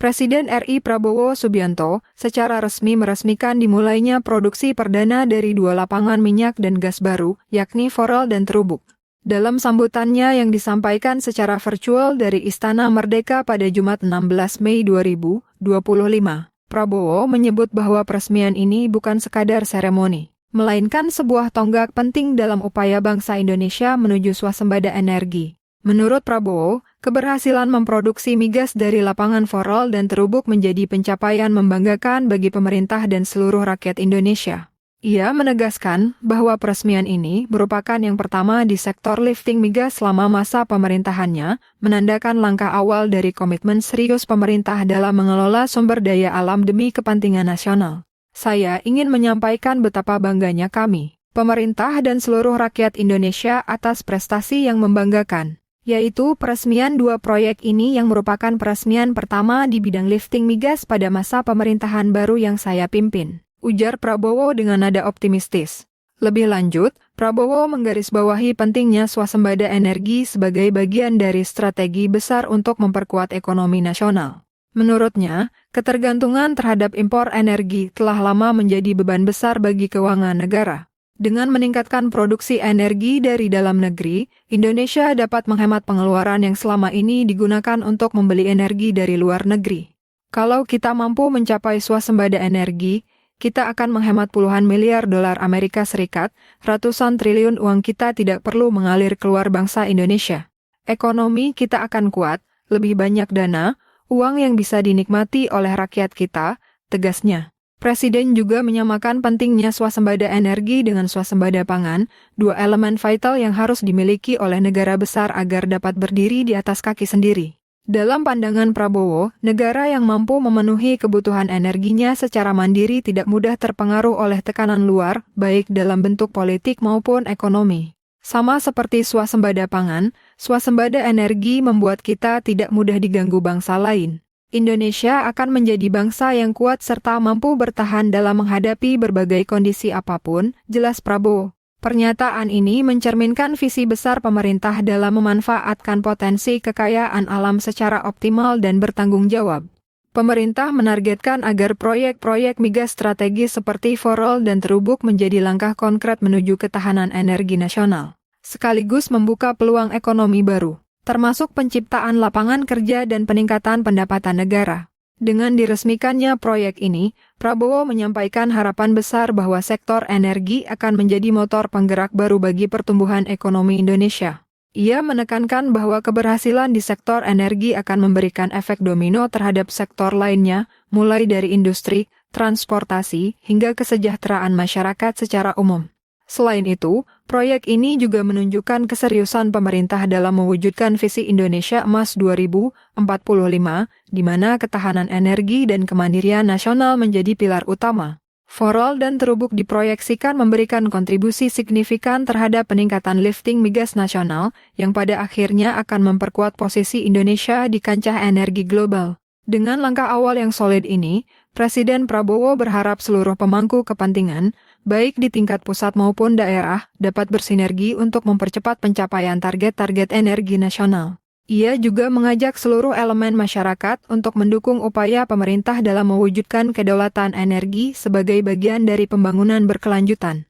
Presiden RI Prabowo Subianto secara resmi meresmikan dimulainya produksi perdana dari 2 lapangan minyak dan gas baru, yakni Forel dan Terubuk. Dalam sambutannya yang disampaikan secara virtual dari Istana Merdeka pada Jumat 16 Mei 2025, Prabowo menyebut bahwa peresmian ini bukan sekadar seremoni, melainkan sebuah tonggak penting dalam upaya bangsa Indonesia menuju swasembada energi. Menurut Prabowo, keberhasilan memproduksi migas dari lapangan Forel dan Terubuk menjadi pencapaian membanggakan bagi pemerintah dan seluruh rakyat Indonesia. Ia menegaskan bahwa peresmian ini merupakan yang pertama di sektor lifting migas selama masa pemerintahannya, menandakan langkah awal dari komitmen serius pemerintah dalam mengelola sumber daya alam demi kepentingan nasional. Saya ingin menyampaikan betapa bangganya kami, pemerintah dan seluruh rakyat Indonesia atas prestasi yang membanggakan, yaitu peresmian 2 proyek ini yang merupakan peresmian pertama di bidang lifting migas pada masa pemerintahan baru yang saya pimpin, ujar Prabowo dengan nada optimistis. Lebih lanjut, Prabowo menggarisbawahi pentingnya swasembada energi sebagai bagian dari strategi besar untuk memperkuat ekonomi nasional. Menurutnya, ketergantungan terhadap impor energi telah lama menjadi beban besar bagi keuangan negara. Dengan meningkatkan produksi energi dari dalam negeri, Indonesia dapat menghemat pengeluaran yang selama ini digunakan untuk membeli energi dari luar negeri. Kalau kita mampu mencapai swasembada energi, kita akan menghemat puluhan miliar dolar Amerika Serikat, ratusan triliun uang kita tidak perlu mengalir keluar bangsa Indonesia. Ekonomi kita akan kuat, lebih banyak dana, uang yang bisa dinikmati oleh rakyat kita, tegasnya. Presiden juga menyamakan pentingnya swasembada energi dengan swasembada pangan, 2 elemen vital yang harus dimiliki oleh negara besar agar dapat berdiri di atas kaki sendiri. Dalam pandangan Prabowo, negara yang mampu memenuhi kebutuhan energinya secara mandiri tidak mudah terpengaruh oleh tekanan luar, baik dalam bentuk politik maupun ekonomi. Sama seperti swasembada pangan, swasembada energi membuat kita tidak mudah diganggu bangsa lain. Indonesia akan menjadi bangsa yang kuat serta mampu bertahan dalam menghadapi berbagai kondisi apapun, jelas Prabowo. Pernyataan ini mencerminkan visi besar pemerintah dalam memanfaatkan potensi kekayaan alam secara optimal dan bertanggung jawab. Pemerintah menargetkan agar proyek-proyek migas strategis seperti Forel dan Terubuk menjadi langkah konkret menuju ketahanan energi nasional, sekaligus membuka peluang ekonomi baru, termasuk penciptaan lapangan kerja dan peningkatan pendapatan negara. Dengan diresmikannya proyek ini, Prabowo menyampaikan harapan besar bahwa sektor energi akan menjadi motor penggerak baru bagi pertumbuhan ekonomi Indonesia. Ia menekankan bahwa keberhasilan di sektor energi akan memberikan efek domino terhadap sektor lainnya, mulai dari industri, transportasi, hingga kesejahteraan masyarakat secara umum. Selain itu, proyek ini juga menunjukkan keseriusan pemerintah dalam mewujudkan visi Indonesia Emas 2045, di mana ketahanan energi dan kemandirian nasional menjadi pilar utama. Forel dan Terubuk diproyeksikan memberikan kontribusi signifikan terhadap peningkatan lifting migas nasional, yang pada akhirnya akan memperkuat posisi Indonesia di kancah energi global. Dengan langkah awal yang solid ini, Presiden Prabowo berharap seluruh pemangku kepentingan, baik di tingkat pusat maupun daerah, dapat bersinergi untuk mempercepat pencapaian target-target energi nasional. Ia juga mengajak seluruh elemen masyarakat untuk mendukung upaya pemerintah dalam mewujudkan kedaulatan energi sebagai bagian dari pembangunan berkelanjutan.